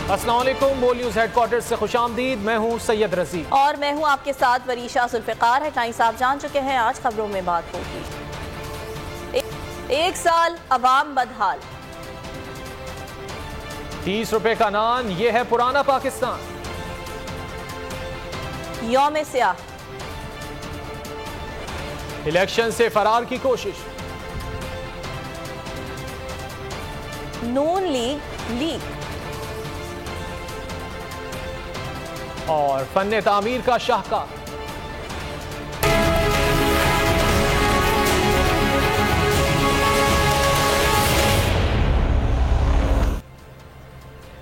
अस्सलाम वालेकुम, बोल न्यूज़ हेडक्वार्टर से खुशामदीद। मैं हूं सैयद रजी और मैं हूं आपके साथ वरीशा जुल्फ़िकार। हेडलाइंस आप जान चुके हैं, आज खबरों में बात होगी। एक साल अवाम बदहाल, 30 रुपए का नान, ये है पुराना पाकिस्तान। यौम स्याह, इलेक्शन से फरार की कोशिश, नून लीग और फन्ने तामीर का शाहकार।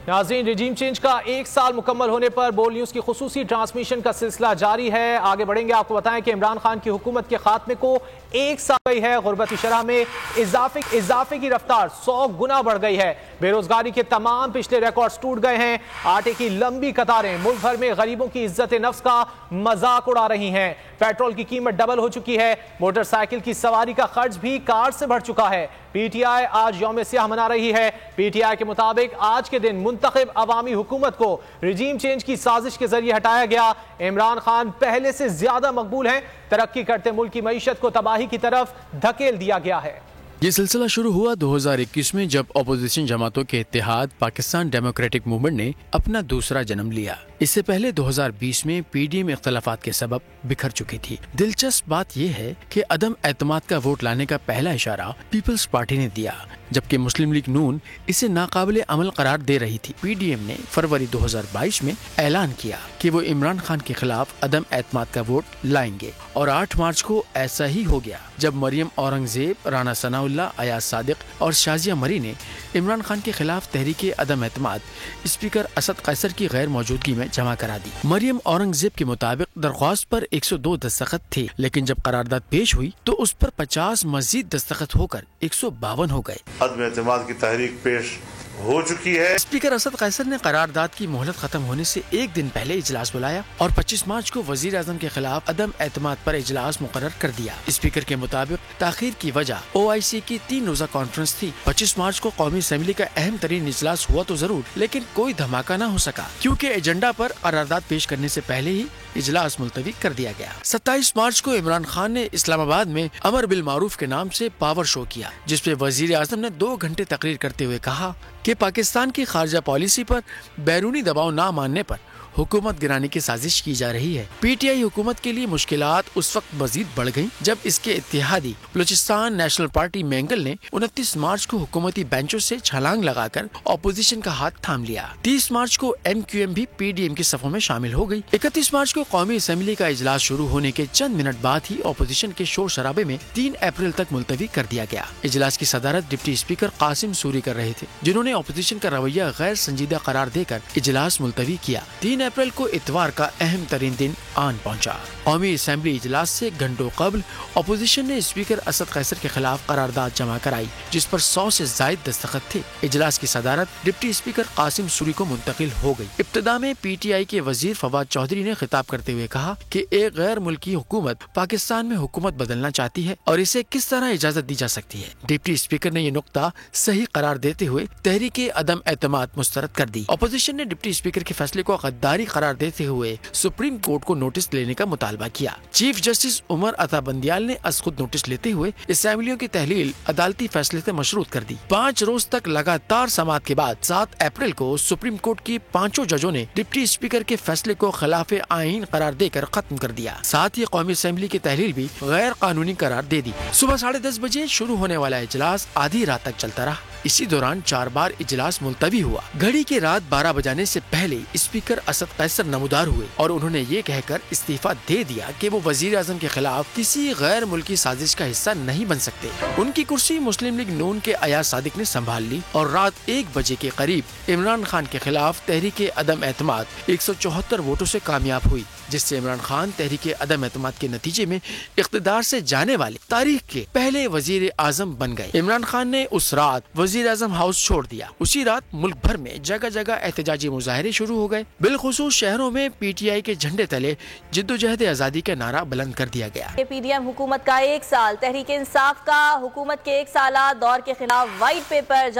नाज़रीन, रिजीम चेंज का 1 साल मुकम्मल होने पर बोल न्यूज़ की खुसूसी ट्रांसमिशन का सिलसिला जारी है। आगे बढ़ेंगे, आपको बताएं कि इमरान खान की हुकूमत के खात्मे को 1 साल गई है। गुर्बती शरह में इजाफे की रफ्तार 100 गुना बढ़ गई है। बेरोजगारी के तमाम पिछले रिकॉर्ड्स टूट गए हैं। आटे की लंबी कतारें मुल्क भर में गरीबों की इज्जत नफ्स का मजाक उड़ा रही हैं। पेट्रोल की कीमत डबल हो चुकी है। मोटरसाइकिल की सवारी का खर्च भी कार से बढ़ चुका है। पीटीआई आज यौम स्याह मना रही है। पीटीआई के मुताबिक आज के दिन मुंतखब अवामी हुकूमत को रिजीम चेंज की साजिश के जरिए हटाया गया। इमरान खान पहले से ज्यादा मकबूल हैं। तरक्की करते मुल्क की मईशत को तबाही की तरफ धकेल दिया गया है। ये सिलसिला शुरू हुआ 2021 में, जब अपोजिशन जमातों के इत्तेहाद पाकिस्तान डेमोक्रेटिक मूवमेंट ने अपना दूसरा जन्म लिया। इससे पहले 2020 में पीडीएम इख्तलाफात के सबब बिखर चुकी थी। दिलचस्प बात यह है कि अदम एतमाद का वोट लाने का पहला इशारा पीपल्स पार्टी ने दिया, जबकि मुस्लिम लीग नून इसे नाकाबिले अमल करार दे रही थी। पीडीएम ने फरवरी 2022 में ऐलान किया कि वो इमरान खान के खिलाफ अदम एतमाद का वोट लाएंगे, और 8 मार्च को ऐसा ही हो गया, जब मरियम औरंगजेब, राना सनाउल्लाह, अयाज सादिक और शाजिया मरी ने इमरान खान के खिलाफ तहरीके अदम एतमाद स्पीकर असद कैसर की गैर मौजूदगी में जमा करा दी। मरियम औरंगजेब के मुताबिक दरख्वास्त पर 102 दस्तखत थे, लेकिन जब करारदाद पेश हुई तो उस पर 50 मजीद दस्तखत होकर 152 हो गए। अदम एतमाद की तहरीक पेश हो चुकी है। स्पीकर असद कैसर ने करारदाद की मोहलत खत्म होने से एक दिन पहले इजलास बुलाया और 25 मार्च को वजीर आजम के खिलाफ अदम एतमाद पर इजलास मुकर्रर कर दिया। स्पीकर के मुताबिक ताखीर की वजह OIC की 3 रोजा कॉन्फ्रेंस थी। 25 मार्च को कौमी असेंबली का अहम तरीन इजलास हुआ तो जरूर, लेकिन कोई धमाका न हो सका, क्योंकि एजेंडा पर करारदाद पेश करने से पहले ही इजलास मुलतवी कर दिया गया। 27 मार्च को इमरान खान ने इस्लामाबाद में अमर बिल मारूफ के नाम से पावर शो किया, जिसपे वजीर आजम ने 2 घंटे तकरीर करते हुए कहा कि पाकिस्तान की खारजा पॉलिसी पर बैरूनी दबाव न मानने पर हुकूमत गिराने की साजिश की जा रही है। पीटीआई हुकूमत के लिए मुश्किलात उस वक्त मजीद बढ़ गयी, जब इसके इत्तेहादी बलूचिस्तान नेशनल पार्टी मेंगल ने 29 मार्च को हुकूमती बेंचों से छलांग लगाकर अपोजिशन का हाथ थाम लिया। 30 मार्च को MQM भी पीडीएम की सफों में शामिल हो गयी। 31 मार्च को कौमी असेंबली का इजलास शुरू होने के चंद मिनट बाद ही अपोजिशन के शोर शराबे में 3 अप्रैल तक मुलतवी कर दिया गया। इजलास की सदारत डिप्टी स्पीकर कासिम सूरी कर रहे थे, जिन्होंने अपोजिशन का रवैया गैर संजीदा करार देकर इजलास मुलतवी किया। 3 अप्रैल को इतवार का अहम तरीन दिन आन पहुंचा। कौमी असेंबली इजलास से घंटों कबल अपोजिशन ने स्पीकर असद कैसर के खिलाफ करारदाद जमा कराई, जिस पर 100 से जायद दस्तखत थे। इजलास की सदारत डिप्टी स्पीकर कासिम सूरी को मुंतकिल हो गई। इब्तदा में पीटीआई के वजीर फवाद चौधरी ने खिताब करते हुए कहा कि एक गैर मुल्की हुकूमत पाकिस्तान में हुकूमत बदलना चाहती है और इसे किस तरह इजाजत दी जा सकती है। डिप्टी स्पीकर ने ये नुक्ता सही करार देते हुए तहरीके अदम एतमाद मुस्तरद कर दी। अपोजिशन ने डिप्टी स्पीकर के फैसले को गद्दारी करार देते हुए सुप्रीम कोर्ट को नोटिस लेने का मुतालबा किया। चीफ जस्टिस उमर अता बंदियाल ने अज खुद नोटिस लेते हुए असेंबलियों की तहलील अदालती फैसले से मशरूत कर दी। 5 रोज तक लगातार समाअत के बाद 7 अप्रैल को सुप्रीम कोर्ट की 5 जजों ने डिप्टी स्पीकर के फैसले को खिलाफ आईन करार देकर खत्म कर दिया। साथ ही कौमी असेंबली की तहलील भी गैर कानूनी करार दे दी। सुबह 10:30 बजे शुरू होने वाला इजलास आधी रात तक चलता रहा। इसी दौरान 4 बार इजलास मुलतवी हुआ। घड़ी के रात 12 बजाने से पहले स्पीकर असद कैसर नमूदार हुए और उन्होंने ये कहकर इस्तीफा दे दिया कि वो वजीर आजम के खिलाफ किसी गैर मुल्की साजिश का हिस्सा नहीं बन सकते। उनकी कुर्सी मुस्लिम लीग नून के अयाज सादिक ने संभाल ली और रात 1 बजे के करीब इमरान खान के खिलाफ तहरीके अदम एतमाद 174 वोटों से कामयाब हुई, जिससे इमरान खान तहरीके अदम एतमाद के नतीजे में इख्तिदार से जाने वाले तारीख के पहले वजीर आजम बन गए। इमरान खान ने उस रात वजीर आजम हाउस छोड़ दिया। उसी रात मुल्क भर में जगह जगह एहतजाजी मुजाहरे शुरू हो गए। बिलखुसूस शहरों में PTI के झंडे तले जिद्दोजहद आजादी का नारा बुलंद कर दिया गया। PDM हुकूमत का 1 साल, तहरीक इंसाफ का हुकूमत के 1 साला दौर के खिलाफ वाइट पेपर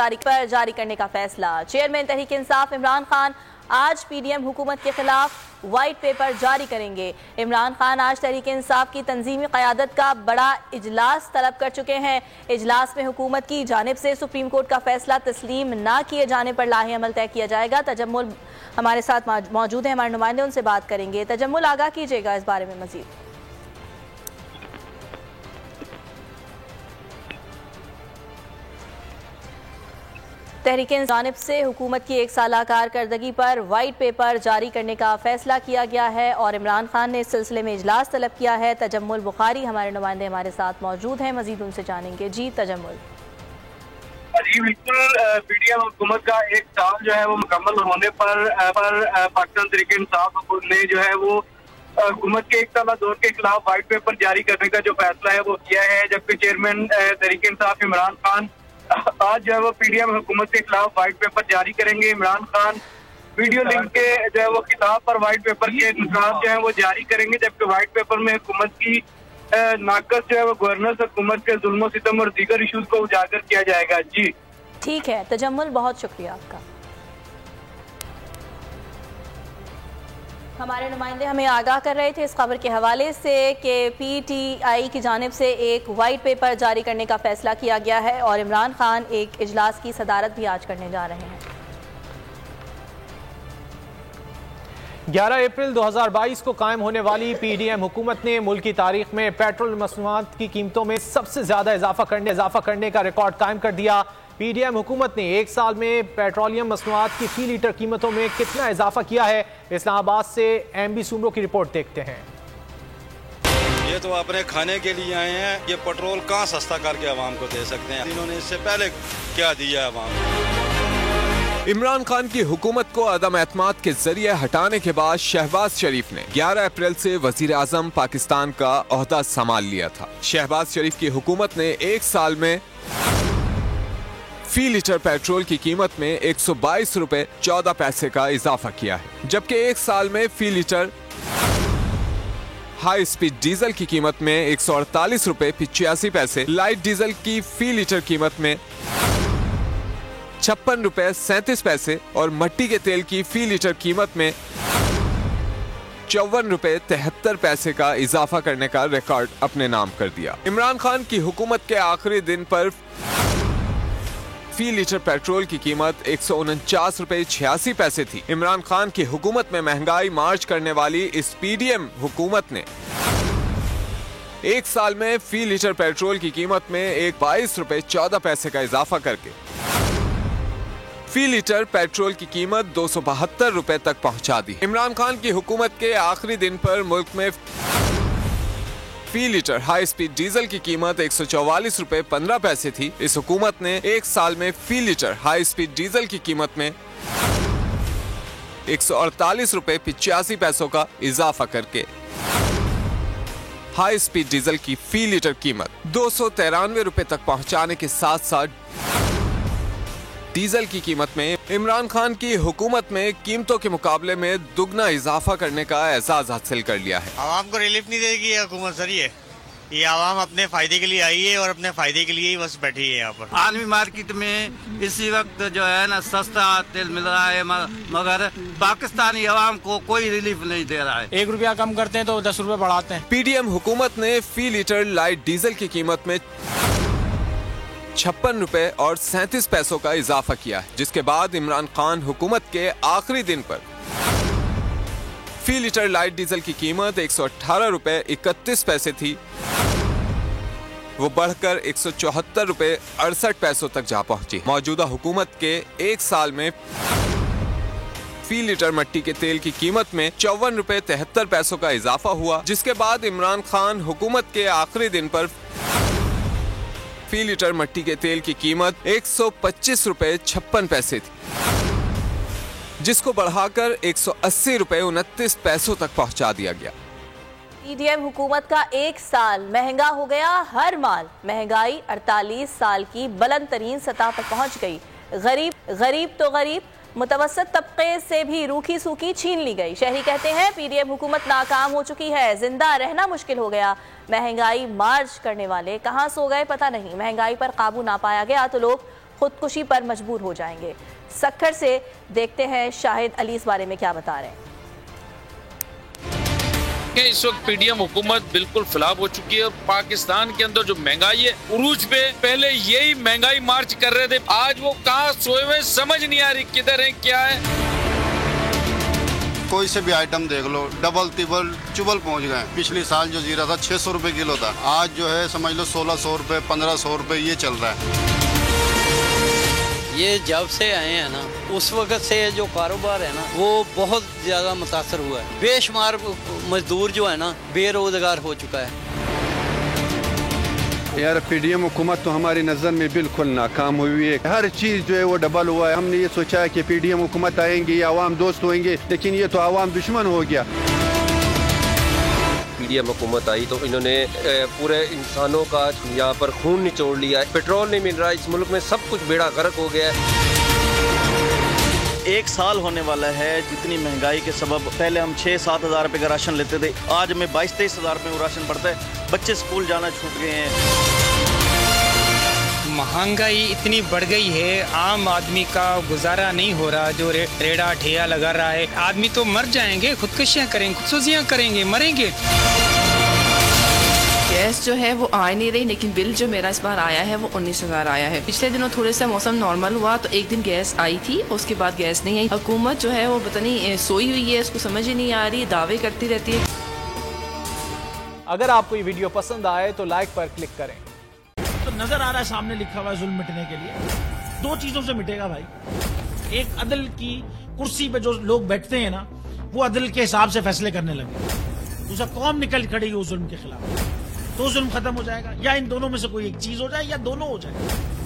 जारी करने का फैसला। चेयरमैन तहरीक इंसाफ इमरान खान आज PDM हुकूमत के खिलाफ वाइट पेपर जारी करेंगे। इमरान खान आज तहरीक इंसाफ की तंजीमी क़यादत का बड़ा इजलास तलब कर चुके हैं। इजलास में हुकूमत की जानिब से सुप्रीम कोर्ट का फैसला तस्लीम न किए जाने पर लाहे अमल तय किया जाएगा। तजम्मुल हमारे साथ मौजूद है, हमारे नुमाइंदे, उनसे बात करेंगे। तजम्मुल, आगाह कीजिएगा इस बारे में मजीद। तहरीक जानिब से हुकूमत की 1 साला कारकर्दगी पर वाइट पेपर जारी करने का फैसला किया गया है और इमरान खान ने इस सिलसिले में इजलास तलब किया है। तजम्मुल बुखारी हमारे नुमाइंदे हमारे साथ मौजूद हैं, मजीद उनसे जानेंगे। जी तजम्मुल। जी बिल्कुल, PDM हुकूमत का 1 साल जो है वो मुकम्मल होने पर पाकिस्तान तहरीक इंसाफ ने जो है वो हुकूमत के 1 साला दौर के खिलाफ वाइट पेपर जारी करने का जो फैसला है वो किया है। जबकि चेयरमैन तहरीक इंसाफ इमरान खान आज जो है वो PDM हुकूमत के खिलाफ वाइट पेपर जारी करेंगे। इमरान खान वीडियो लिंक के जो है वो खिताब पर वाइट पेपर के नुकात जो है वो जारी करेंगे। जबकि वाइट पेपर में हुकूमत की नाकस जो है वो गवर्नर हुकूमत के जुल्म सितम और दीगर इशूज को उजागर किया जाएगा। जी ठीक है तजम्मुल, बहुत शुक्रिया आपका। हमारे नुमाइंदे हमें आगाह कर रहे थे इस खबर के हवाले से कि PTI की जानिब से एक वाइट पेपर जारी करने का फैसला किया गया है और इमरान खान एक इजलास की सदारत भी आज करने जा रहे हैं। 11 अप्रैल 2022 को कायम होने वाली PDM हुकूमत ने मुल्क की तारीख में पेट्रोल मसनूआत की कीमतों में सबसे ज्यादा इजाफा करने का रिकॉर्ड कायम कर दिया। PDM हुकूमत ने 1 साल में पेट्रोलियम मसनूआत की फी लीटर कीमतों में कितना इजाफा किया है, इस्लामाबाद से MB सुमरो की रिपोर्ट देखते हैं। ये तो अपने खाने के लिए आए हैं, ये पेट्रोल कहाँ सस्ता करके आवाम को दे सकते हैं, इन्होंने इससे पहले क्या दिया आवाम को। इमरान खान की हुकूमत को अदम एतमाद के जरिए हटाने के बाद शहबाज शरीफ ने 11 अप्रैल से वजीर आजम पाकिस्तान का ओहदा संभाल लिया था। शहबाज शरीफ की हुकूमत ने 1 साल में फी लीटर पेट्रोल की कीमत में 122 रुपए 14 पैसे का इजाफा किया है, जबकि 1 साल में फी लीटर हाई स्पीड डीजल की कीमत में 148 रुपए 85 पैसे, लाइट डीजल की फी लीटर कीमत में 56 रुपए 37 पैसे और मट्टी के तेल की फी लीटर कीमत में 54 रुपए 73 पैसे का इजाफा करने का रिकॉर्ड अपने नाम कर दिया। इमरान खान की हुकूमत के आखिरी दिन पर फी लीटर पेट्रोल की कीमत 149 रुपए 86 पैसे थी। इमरान खान की हुकूमत में महंगाई मार्च करने वाली इस PDM हुकूमत ने 1 साल में फी लीटर पेट्रोल की कीमत में 22 रुपए 14 पैसे का इजाफा करके फी लीटर पेट्रोल की कीमत 272 रुपए तक पहुंचा दी। इमरान खान की हुकूमत के आखिरी दिन पर मुल्क में फी लीटर हाई स्पीड डीजल की कीमत 144 रुपए 15 पैसे थी। इस हुकूमत ने 1 साल में फी लीटर हाई स्पीड डीजल की कीमत में 148 रुपए 85 पैसों का इजाफा करके हाई स्पीड डीजल की फी लीटर कीमत 293 रुपए तक पहुंचाने के साथ साथ डीजल की कीमत में इमरान खान की हुकूमत में कीमतों के मुकाबले में दुगना इजाफा करने का एहसास हासिल कर लिया है। आवाम को रिलीफ नहीं देगी ये हुकूमत सर, ये आवाम अपने फायदे के लिए आई है और अपने फायदे के लिए ही बस बैठी है यहाँ पर। आलमी मार्केट में इसी वक्त जो है ना सस्ता तेल मिल रहा है, मगर पाकिस्तानी आवाम को कोई रिलीफ नहीं दे रहा है। 1 रुपया कम करते हैं तो 10 रुपए बढ़ाते हैं। PDM हुकूमत ने फी लीटर लाइट डीजल की कीमत में 56 रुपए और 37 पैसों का इजाफा किया है, जिसके बाद इमरान खान हुकूमत के आखिरी दिन पर फी लीटर लाइट डीजल की कीमत 118 रुपए 31 पैसे थी, वो बढ़कर 174 रुपए 68 पैसों तक जा पहुंची। मौजूदा हुकूमत के 1 साल में फी लीटर मट्टी के तेल की कीमत में 54 रुपए 73 पैसों का इजाफा हुआ, जिसके बाद इमरान खान हुकूमत के आखिरी दिन पर फी लीटर मट्टी के तेल की कीमत 125 रुपए 56 पैसे थी, जिसको बढ़ाकर 180 रुपए 29 पैसों तक पहुंचा दिया गया। पीडीएम हुकूमत का एक साल, महंगा हो गया हर माल। महंगाई 48 साल की बुलंद तरीन सतह पर पहुंच गई। गरीब तो गरीब, मुतवसत तबके से भी रूखी सूखी छीन ली गई। शहरी कहते हैं पीडीएम हुकूमत नाकाम हो चुकी है, जिंदा रहना मुश्किल हो गया। महंगाई मार्च करने वाले कहां सो गए पता नहीं। महंगाई पर काबू ना पाया गया तो लोग खुदकुशी पर मजबूर हो जाएंगे। सक्खर से देखते हैं शाहिद अली इस बारे में क्या बता रहे हैं। इस वक्त पीडीएम हुकूमत बिल्कुल फिलाप हो चुकी है और पाकिस्तान के अंदर जो महंगाई है उरूज पे, पहले यही महंगाई मार्च कर रहे थे, आज वो कहाँ सोए हुए समझ नहीं आ रही, किधर है क्या है। कोई से भी आइटम देख लो, डबल तिबल चुबल पहुंच गए। पिछले साल जो जीरा था 600 रुपए किलो था, आज जो है समझ लो 1600 रुपए 1500 रुपए ये चल रहा है। ये जब से आए हैं ना, उस वक्त से जो कारोबार है ना वो बहुत ज़्यादा मुतासर हुआ है। बेशुमार मजदूर जो है ना बेरोजगार हो चुका है। यार पीडीएम हुकूमत तो हमारी नज़र में बिल्कुल नाकाम हुई है। हर चीज़ जो है वो डबल हुआ है। हमने ये सोचा है कि पीडीएम हुकूमत आएंगी, आवाम दोस्त होंगे, लेकिन ये तो आवाम दुश्मन हो गया। पीडीएम हुकूमत आई तो इन्होंने पूरे इंसानों का यहाँ पर खून निचोड़ लिया है। पेट्रोल नहीं मिल रहा, इस मुल्क में सब कुछ बेड़ा गर्क हो गया है। एक साल होने वाला है जितनी महंगाई के सबब पहले हम 6-7 हज़ार रुपये का राशन लेते थे, आज हमें 22-23 हज़ार रुपये वो राशन पड़ता है। बच्चे स्कूल जाना छूट गए हैं। महंगाई इतनी बढ़ गई है, आम आदमी का गुजारा नहीं हो रहा। जो रेड़ा ठेया लगा रहा है, आदमी तो मर जाएंगे, खुदकुशियाँ करेंगे, खुदकुशियाँ करेंगे, मरेंगे। गैस जो है वो आ नहीं रही, लेकिन बिल जो मेरा इस बार आया है वो 19,000 आया है। पिछले दिनों थोड़े सा मौसम नॉर्मल हुआ तो एक दिन गैस आई थी, उसके बाद गैस नहीं आई। हुकूमत जो है वो पता नहीं सोई हुई है, उसको समझ ही नहीं आ रही, दावे करती रहती है। अगर आपको ये वीडियो पसंद आए तो लाइक पर क्लिक करें। तो नजर आ रहा है सामने लिखा हुआ है जुल्म मिटने के लिए। दो चीजों से मिटेगा भाई। एक, अदल की कुर्सी पे जो लोग बैठते हैं ना, वो अदल के हिसाब से फैसले करने लगे। दूसरा, कौम निकल खड़ी हो जुल्म के खिलाफ, तो जुल्म खत्म हो जाएगा। या इन दोनों में से कोई एक चीज हो जाए या दोनों हो जाए।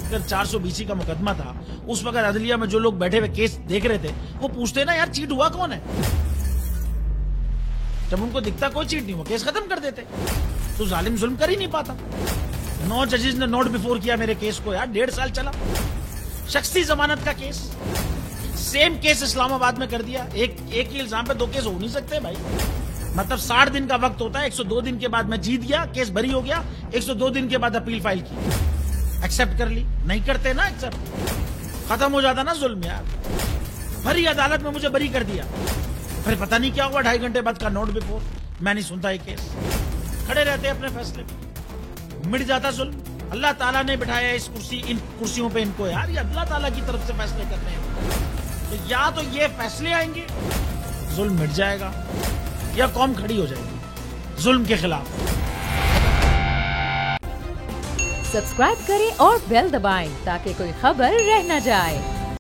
अगर 420 का मुकदमा था, उस वक्त अदलिया में जो लोग बैठे हुए केस देख रहे थे वो पूछते ना यार चीट हुआ कौन है। जब उनको दिखता कोई चीट नहीं हुआ, केस खत्म कर देते। तो जालिम जुल्म कर ही नहीं पाता। 9 जजेस ने नोट बिफोर किया मेरे केस को यार, 1.5 साल चला। शख्सी जमानत का केस, सेम केस इस्लामाबाद में कर दिया। एक ही इल्जाम पे 2 केस हो नहीं सकते भाई। मतलब 60 दिन का वक्त होता है, 102 दिन के बाद मैं जीत गया, केस बरी हो गया, 102 दिन के बाद अपील फाइल की, एक्सेप्ट कर ली। नहीं करते ना एक्सेप्ट, खत्म हो जाता ना जुल्म यार। भरी अदालत में मुझे बरी कर दिया, फिर पता नहीं क्या हुआ, 2.5 घंटे बाद का नोट बिफोर, मैं नहीं सुनता ये केस। खड़े रहते अपने फैसले पे, मिट जाता जुल्म। अल्लाह ताला ने बिठाया इस इन कुर्सियों पे इनको यार, ये अल्लाह ताला की तरफ से फैसले करने हैं। तो या तो ये फैसले आएंगे, जुल्म मिट जाएगा, या कौम खड़ी हो जाएगी जुल्म के खिलाफ। सब्सक्राइब करें और बेल दबाएं ताकि कोई खबर रह न जाए।